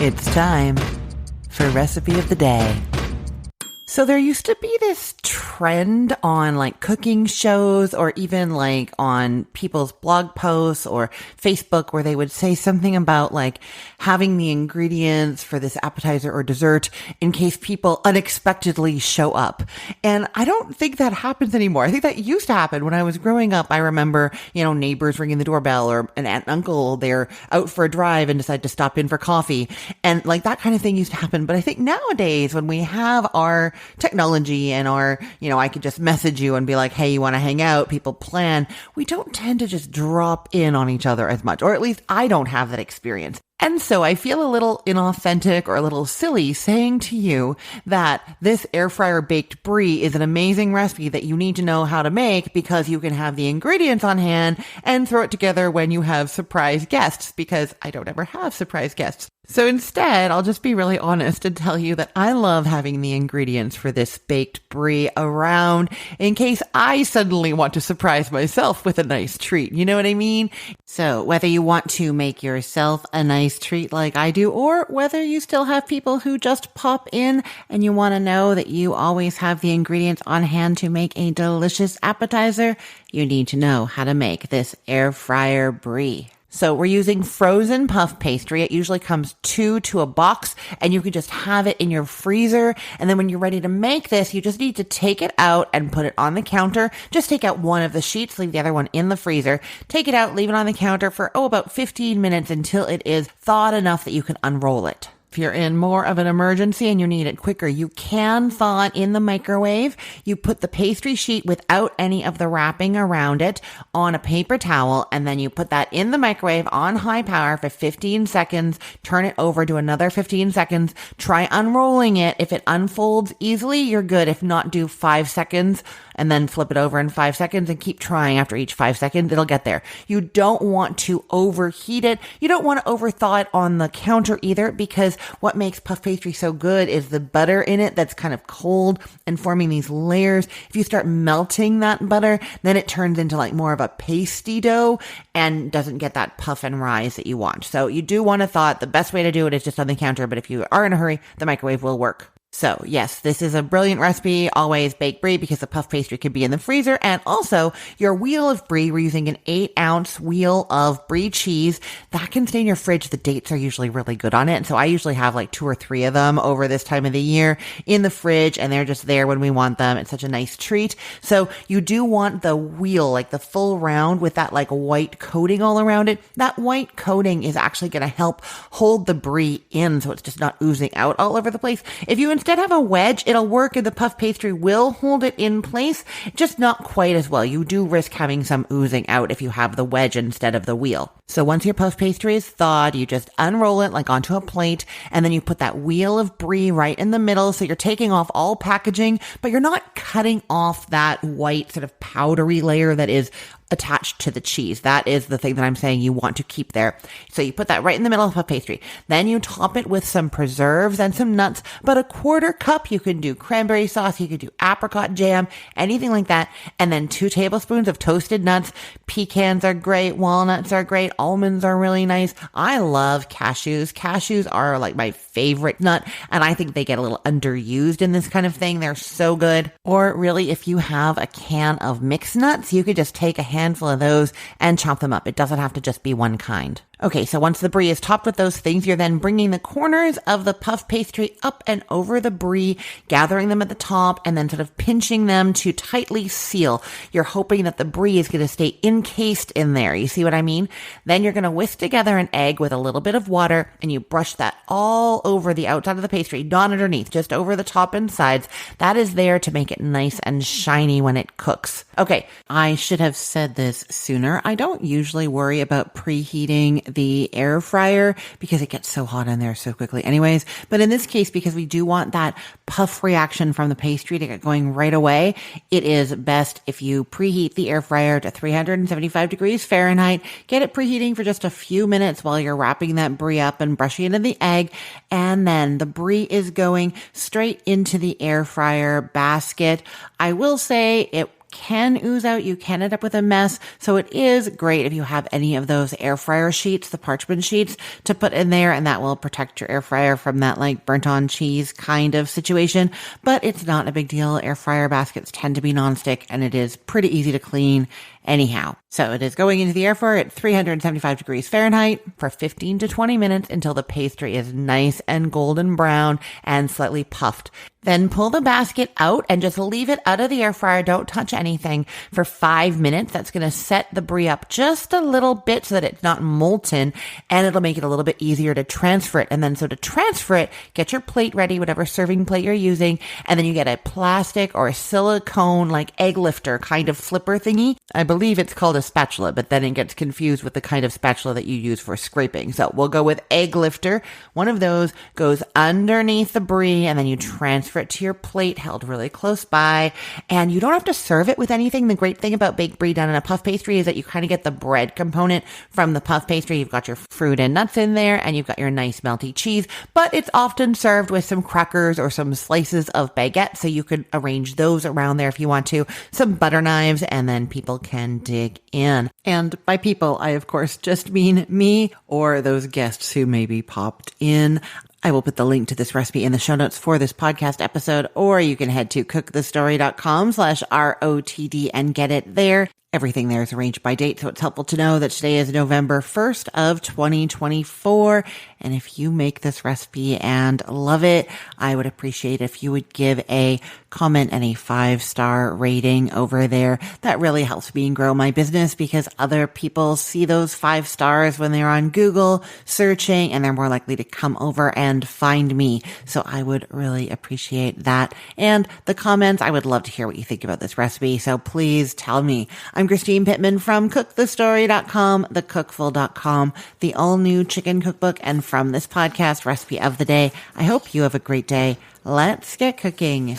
It's time for Recipe of the Day. So there used to be this trend on like cooking shows or even like on people's blog posts or Facebook where they would say something about like having the ingredients for this appetizer or dessert in case people unexpectedly show up. And I don't think that happens anymore. I think that used to happen when I was growing up. I remember, neighbors ringing the doorbell or an aunt and uncle, they're out for a drive and decide to stop in for coffee. And like that kind of thing used to happen. But I think nowadays when we have our technology and our, I could just message you and be like, hey, you want to hang out? People plan. We don't tend to just drop in on each other as much, or at least I don't have that experience. And so I feel a little inauthentic or a little silly saying to you that this air fryer baked brie is an amazing recipe that you need to know how to make because you can have the ingredients on hand and throw it together when you have surprise guests, because I don't ever have surprise guests. So instead, I'll just be really honest and tell you that I love having the ingredients for this baked brie around in case I suddenly want to surprise myself with a nice treat. You know what I mean? So whether you want to make yourself a nice treat like I do, or whether you still have people who just pop in and you want to know that you always have the ingredients on hand to make a delicious appetizer, you need to know how to make this air fryer brie. So we're using frozen puff pastry. It usually comes 2 to a box and you can just have it in your freezer. And then when you're ready to make this, you just need to take it out and put it on the counter. Just take out one of the sheets, leave the other one in the freezer. Take it out, leave it on the counter for, about 15 minutes until it is thawed enough that you can unroll it. If you're in more of an emergency and you need it quicker, you can thaw it in the microwave. You put the pastry sheet without any of the wrapping around it on a paper towel, and then you put that in the microwave on high power for 15 seconds. Turn it over to another 15 seconds. Try unrolling it. If it unfolds easily, you're good. If not, do 5 seconds and then flip it over in 5 seconds and keep trying after each 5 seconds. It'll get there. You don't want to overheat it. You don't want to overthaw it on the counter either, because what makes puff pastry so good is the butter in it that's kind of cold and forming these layers. If you start melting that butter, then it turns into like more of a pasty dough and doesn't get that puff and rise that you want. So you do want to thaw it. The best way to do it is just on the counter, but if you are in a hurry, the microwave will work. So yes, this is a brilliant recipe. Always bake brie because the puff pastry could be in the freezer. And also your wheel of brie, we're using an 8-ounce wheel of brie cheese that can stay in your fridge. The dates are usually really good on it. And so I usually have like 2 or 3 of them over this time of the year in the fridge, and they're just there when we want them. It's such a nice treat. So you do want the wheel, like the full round with that like white coating all around it. That white coating is actually going to help hold the brie in so it's just not oozing out all over the place. If you instead have a wedge, it'll work and the puff pastry will hold it in place, just not quite as well. You do risk having some oozing out if you have the wedge instead of the wheel. So once your puff pastry is thawed, you just unroll it like onto a plate, and then you put that wheel of brie right in the middle. So you're taking off all packaging, but you're not cutting off that white sort of powdery layer that is attached to the cheese. That is the thing that I'm saying you want to keep there. So you put that right in the middle of a pastry. Then you top it with some preserves and some nuts, but a 1/4 cup. You can do cranberry sauce, you could do apricot jam, anything like that. And then 2 tablespoons of toasted nuts. Pecans are great. Walnuts are great. Almonds are really nice. I love cashews. Cashews are like my favorite nut, and I think they get a little underused in this kind of thing. They're so good. Or really, if you have a can of mixed nuts, you could just take a handful of those and chop them up. It doesn't have to just be one kind. Okay, so once the brie is topped with those things, you're then bringing the corners of the puff pastry up and over the brie, gathering them at the top, and then sort of pinching them to tightly seal. You're hoping that the brie is going to stay encased in there. You see what I mean? Then you're going to whisk together an egg with a little bit of water, and you brush that all over the outside of the pastry, not underneath, just over the top and sides. That is there to make it nice and shiny when it cooks. Okay, I should have said this sooner. I don't usually worry about preheating the air fryer because it gets so hot in there so quickly anyways. But in this case, because we do want that puff reaction from the pastry to get going right away, it is best if you preheat the air fryer to 375 degrees Fahrenheit. Get it preheating for just a few minutes while you're wrapping that brie up and brushing it in the egg. And then the brie is going straight into the air fryer basket. I will say it can ooze out. You can end up with a mess. So it is great if you have any of those air fryer sheets, the parchment sheets, to put in there, and that will protect your air fryer from that like burnt on cheese kind of situation. But it's not a big deal. Air fryer baskets tend to be nonstick, and it is pretty easy to clean anyhow. So it is going into the air fryer at 375 degrees Fahrenheit for 15 to 20 minutes until the pastry is nice and golden brown and slightly puffed. Then pull the basket out and just leave it out of the air fryer. Don't touch anything for 5 minutes. That's going to set the brie up just a little bit so that it's not molten, and it'll make it a little bit easier to transfer it. And then so to transfer it, get your plate ready, whatever serving plate you're using, and then you get a plastic or a silicone like egg lifter kind of flipper thingy. I believe it's called a spatula, but then it gets confused with the kind of spatula that you use for scraping. So we'll go with egg lifter. One of those goes underneath the brie, and then you transfer it to your plate held really close by, and you don't have to serve it with anything. The great thing about baked brie done in a puff pastry is that you kind of get the bread component from the puff pastry. You've got your fruit and nuts in there, and you've got your nice melty cheese, but it's often served with some crackers or some slices of baguette, so you could arrange those around there if you want to, some butter knives, and then people can dig in. And by people, I of course just mean me or those guests who maybe popped in. I will put the link to this recipe in the show notes for this podcast episode, or you can head to cookthestory.com/ROTD and get it there. Everything there is arranged by date, so it's helpful to know that today is November 1st of 2024. And if you make this recipe and love it, I would appreciate if you would give a comment and a 5-star rating over there. That really helps me grow my business because other people see those 5 stars when they're on Google searching, and they're more likely to come over and find me. So I would really appreciate that. And the comments, I would love to hear what you think about this recipe. So please tell me. I'm Christine Pittman from cookthestory.com, thecookful.com, the all-new chicken cookbook, and from this podcast, Recipe of the Day. I hope you have a great day. Let's get cooking.